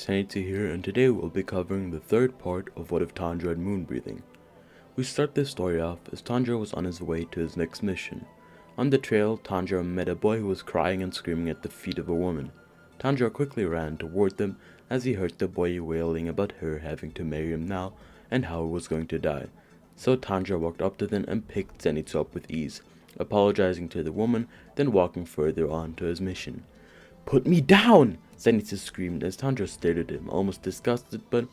Zenitsu here, and today we'll be covering the third part of What If Tanjiro had moon breathing. We start this story off as Tanjiro was on his way to his next mission. On the trail, Tanjiro met a boy who was crying and screaming at the feet of a woman. Tanjiro quickly ran toward them as he heard the boy wailing about her having to marry him now and how he was going to die. So Tanjiro walked up to them and picked Zenitsu up with ease, apologizing to the woman, then walking further on to his mission. "Put me down!" Zenitsu screamed as Tanjiro stared at him, almost disgusted, but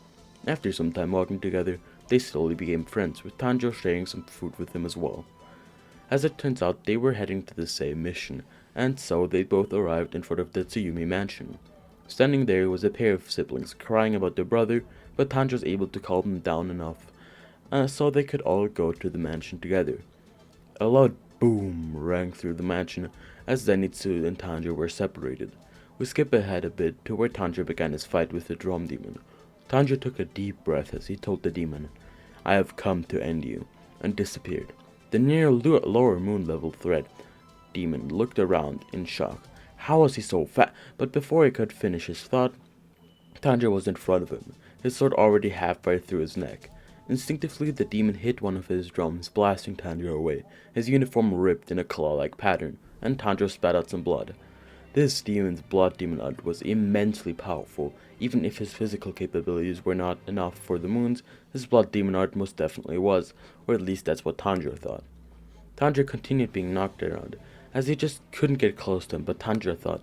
after some time walking together, they slowly became friends, with Tanjiro sharing some food with him as well. As it turns out, they were heading to the same mission, and so they both arrived in front of the Tsuyumi mansion. Standing there was a pair of siblings crying about their brother, but Tanjiro was able to calm them down enough so they could all go to the mansion together. A loud boom rang through the mansion as Zenitsu and Tanjiro were separated. We skip ahead a bit to where Tanjiro began his fight with the drum demon. Tanjiro took a deep breath as he told the demon, "I have come to end you," and disappeared. The near lower moon level threat demon looked around in shock. How was he so fat? But before he could finish his thought, Tanjiro was in front of him, his sword already halfway through his neck. Instinctively, the demon hit one of his drums, blasting Tanjiro away. His uniform ripped in a claw-like pattern, and Tanjiro spat out some blood. This demon's blood demon art was immensely powerful. Even if his physical capabilities were not enough for the moons, his blood demon art most definitely was, or at least that's what Tanjiro thought. Tanjiro continued being knocked around, as he just couldn't get close to him, but Tanjiro thought,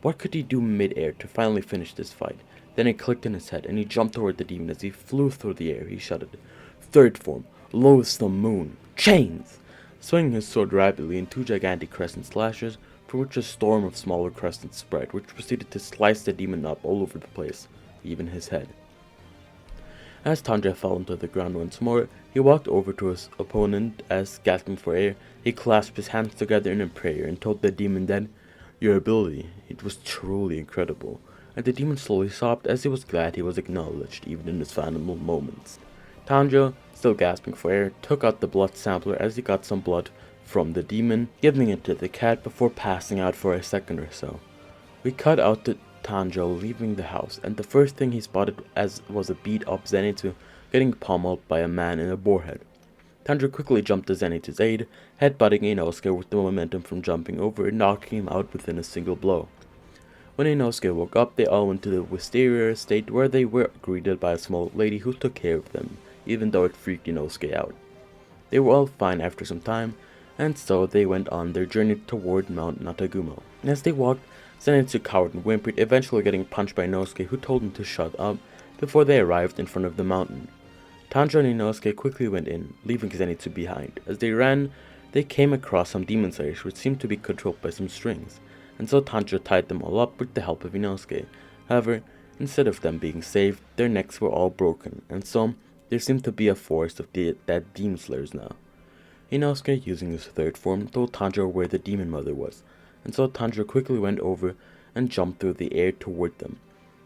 what could he do mid-air to finally finish this fight? Then it clicked in his head, and he jumped toward the demon. As he flew through the air, he shouted, "Third form, loathsome moon, chains!" Swinging his sword rapidly in two gigantic crescent slashes, from which a storm of smaller crescents spread, which proceeded to slice the demon up all over the place, even his head. As Tanjiro fell into the ground once more, he walked over to his opponent as, gasping for air, he clasped his hands together in a prayer and told the demon that, "Your ability, it was truly incredible," and the demon slowly sobbed as he was glad he was acknowledged even in his final moments. Tanjiro, still gasping for air, took out the blood sampler as he got some blood from the demon, giving it to the cat before passing out for a second or so. We cut out to Tanjiro leaving the house, and the first thing he spotted was a beat-up Zenitsu getting pummeled by a man in a boar head. Tanjiro quickly jumped to Zenitsu's aid, headbutting Inosuke with the momentum from jumping over and knocking him out within a single blow. When Inosuke woke up, they all went to the wisteria estate where they were greeted by a small lady who took care of them, even though it freaked Inosuke out. They were all fine after some time, and so they went on their journey toward Mount Natagumo. As they walked, Zenitsu cowered and whimpered, eventually getting punched by Inosuke, who told him to shut up, before they arrived in front of the mountain. Tanjiro and Inosuke quickly went in, leaving Zenitsu behind. As they ran, they came across some demon slayers which seemed to be controlled by some strings, and so Tanjiro tied them all up with the help of Inosuke. However, instead of them being saved, their necks were all broken, and so there seemed to be a forest of dead demon slayers now. Inosuke, using his third form, told Tanjiro where the demon mother was, and so Tanjiro quickly went over and jumped through the air toward them.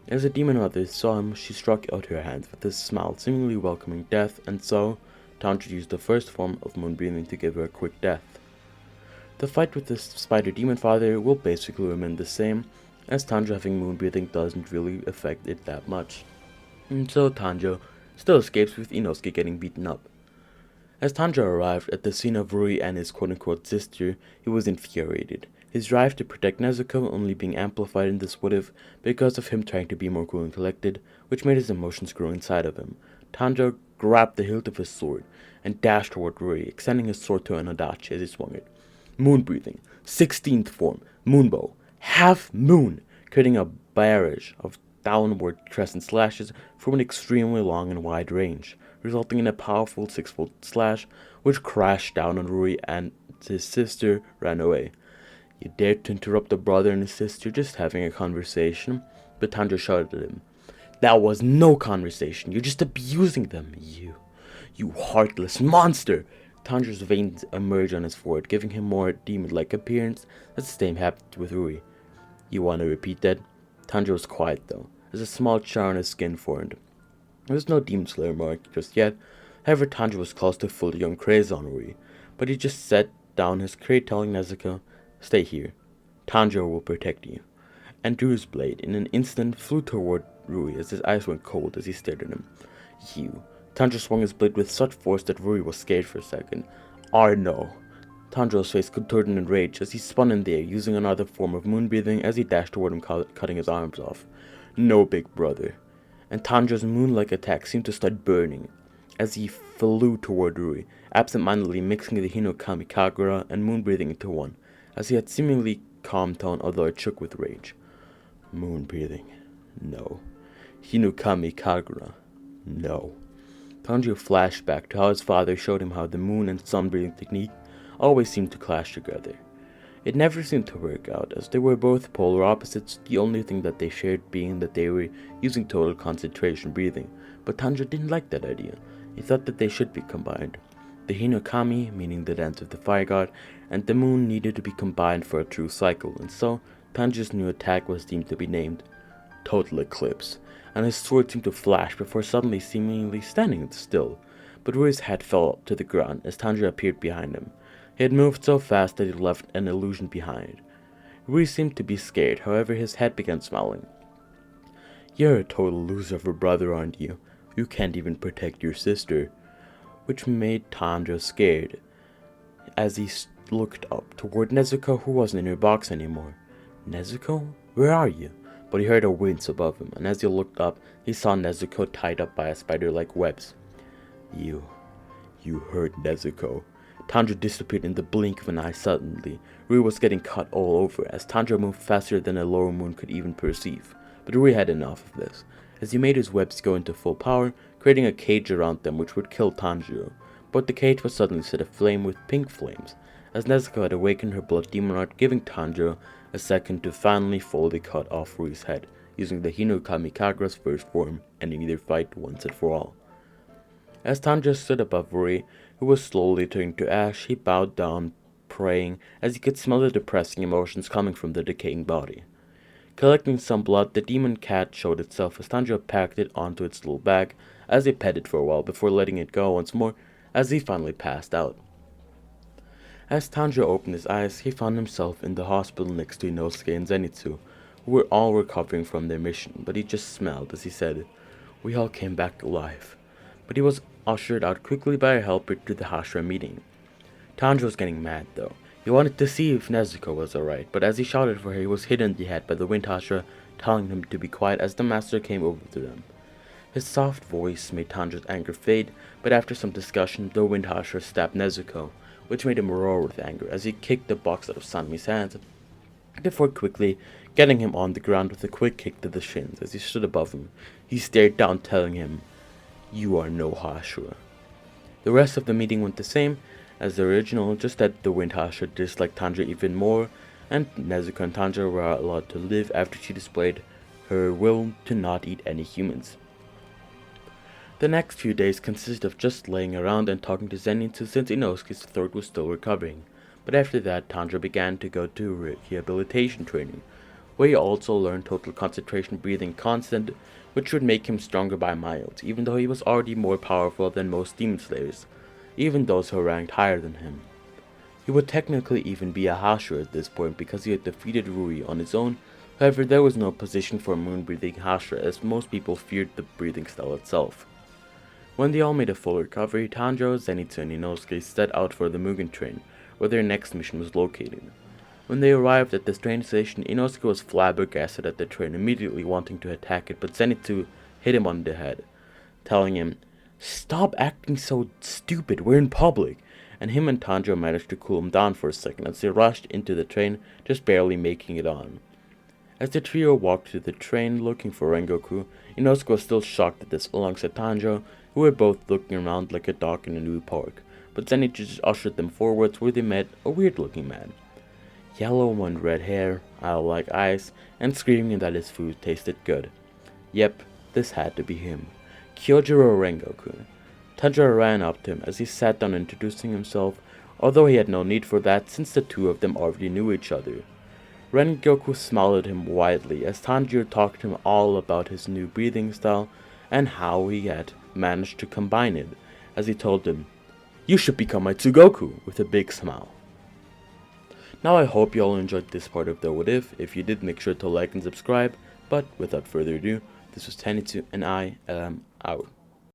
As the demon mother saw him, she struck out her hands with a smile, seemingly welcoming death, and so Tanjiro used the first form of moon breathing to give her a quick death. The fight with the spider demon father will basically remain the same, as Tanjiro having moon breathing doesn't really affect it that much. And so Tanjiro still escapes with Inosuke getting beaten up. As Tanjiro arrived at the scene of Rui and his quote-unquote sister, he was infuriated, his drive to protect Nezuko only being amplified in this what-if because of him trying to be more cool and collected, which made his emotions grow inside of him. Tanjiro grabbed the hilt of his sword and dashed toward Rui, extending his sword to an adachi as he swung it. Moon breathing, 16th form, moonbow, half moon, creating a barrage of downward crescent slashes from an extremely long and wide range, resulting in a powerful 6-fold slash which crashed down on Rui and his sister ran away. "You dared to interrupt a brother and his sister just having a conversation?" But Tanjiro shouted at him, "That was no conversation, you're just abusing them, you heartless monster!" Tanjiro's veins emerged on his forehead, giving him more demon-like appearance. The same happened with Rui. "You want to repeat that?" Tanjiro was quiet though, as a small char on his skin formed. There was no demon slayer mark just yet. However, Tanjiro was close to fully going crazy on Rui, but he just set down his crate, telling Nezuko, "Stay here. Tanjiro will protect you," and drew his blade. In an instant, flew toward Rui as his eyes went cold as he stared at him. You. Tanjiro swung his blade with such force that Rui was scared for a second. I know. Tanjiro's face contorted in rage as he spun in the air, using another form of moon breathing as he dashed toward him, cutting his arms off. No, big brother. And Tanjiro's moon-like attack seemed to start burning as he flew toward Rui, absent-mindedly mixing the Hinokami Kagura and moon breathing into one, as he had seemingly calm tone, although it shook with rage. Moon breathing. No. Hinokami Kagura. No. Tanjiro flashed back to how his father showed him how the moon and sun breathing technique always seemed to clash together. It never seemed to work out, as they were both polar opposites, the only thing that they shared being that they were using total concentration breathing, but Tanjiro didn't like that idea. He thought that they should be combined. The Hinokami, meaning the dance of the fire god, and the moon needed to be combined for a true cycle, and so Tanjiro's new attack was deemed to be named Total Eclipse, and his sword seemed to flash before suddenly seemingly standing still. But Rui's head fell to the ground as Tanjiro appeared behind him. He had moved so fast that he left an illusion behind. Rui seemed to be scared, however his head began smiling. You're a total loser of a brother, aren't you? You can't even protect your sister. Which made Tanjiro scared, as he looked up toward Nezuko, who wasn't in her box anymore. Nezuko? Where are you? But he heard a wince above him, and as he looked up, he saw Nezuko tied up by a spider-like webs. You heard Nezuko. Tanjiro disappeared in the blink of an eye suddenly. Rui was getting cut all over, as Tanjiro moved faster than a lower moon could even perceive. But Rui had enough of this, as he made his webs go into full power, creating a cage around them which would kill Tanjiro. But the cage was suddenly set aflame with pink flames, as Nezuko had awakened her blood demon art, giving Tanjiro a second to finally fully cut off Rui's head, using the Hinokami Kagura's first form, ending their fight once and for all. As Tanjiro stood above Rui, who was slowly turning to ash, he bowed down, praying, as he could smell the depressing emotions coming from the decaying body. Collecting some blood, the demon cat showed itself as Tanjiro packed it onto its little bag, as he petted for a while before letting it go once more, as he finally passed out. As Tanjiro opened his eyes, he found himself in the hospital next to Inosuke and Zenitsu, who were all recovering from their mission, but he just smiled as he said, "We all came back alive." But he was ushered out quickly by a helper to the Hashira meeting. Tanjiro was getting mad though. He wanted to see if Nezuko was alright, but as he shouted for her, he was hit in the head by the Wind Hashira, telling him to be quiet as the master came over to them. His soft voice made Tanjiro's anger fade, but after some discussion, the Wind Hashira stabbed Nezuko, which made him roar with anger as he kicked the box out of Sanmi's hands, before quickly getting him on the ground with a quick kick to the shins. As he stood above him, he stared down, telling him, "You are no Hashira." The rest of the meeting went the same as the original, just that the Wind Hashira disliked Tanjiro even more, and Nezuko and Tanjiro were allowed to live after she displayed her will to not eat any humans. The next few days consisted of just laying around and talking to Zenitsu since Inosuke's throat was still recovering, but after that Tanjiro began to go to rehabilitation training, where he also learned total concentration breathing constant, which would make him stronger by miles, even though he was already more powerful than most demon slayers, even those who ranked higher than him. He would technically even be a Hashira at this point because he had defeated Rui on his own. However, there was no position for a moon-breathing Hashira, as most people feared the breathing style itself. When they all made a full recovery, Tanjiro, Zenitsu, and Inosuke set out for the Mugen train, where their next mission was located. When they arrived at this train station, Inosuke was flabbergasted at the train, immediately wanting to attack it, but Zenitsu hit him on the head, telling him, "Stop acting so stupid, we're in public," and him and Tanjiro managed to cool him down for a second as they rushed into the train, just barely making it on. As the trio walked to the train looking for Rengoku, Inosuke was still shocked at this alongside Tanjiro, who were both looking around like a dog in a new park, but Zenitsu just ushered them forwards where they met a weird-looking man. Yellow and red hair, owl-like eyes, and screaming that his food tasted good. Yep, this had to be him. Kyojiro Rengoku. Tanjiro ran up to him as he sat down introducing himself, although he had no need for that since the two of them already knew each other. Rengoku smiled at him widely as Tanjiro talked to him all about his new breathing style and how he had managed to combine it, as he told him, "You should become my Tsugoku," with a big smile. Now I hope you all enjoyed this part of the What If. If you did, make sure to like and subscribe, but without further ado, This was Tanjiro and I am out.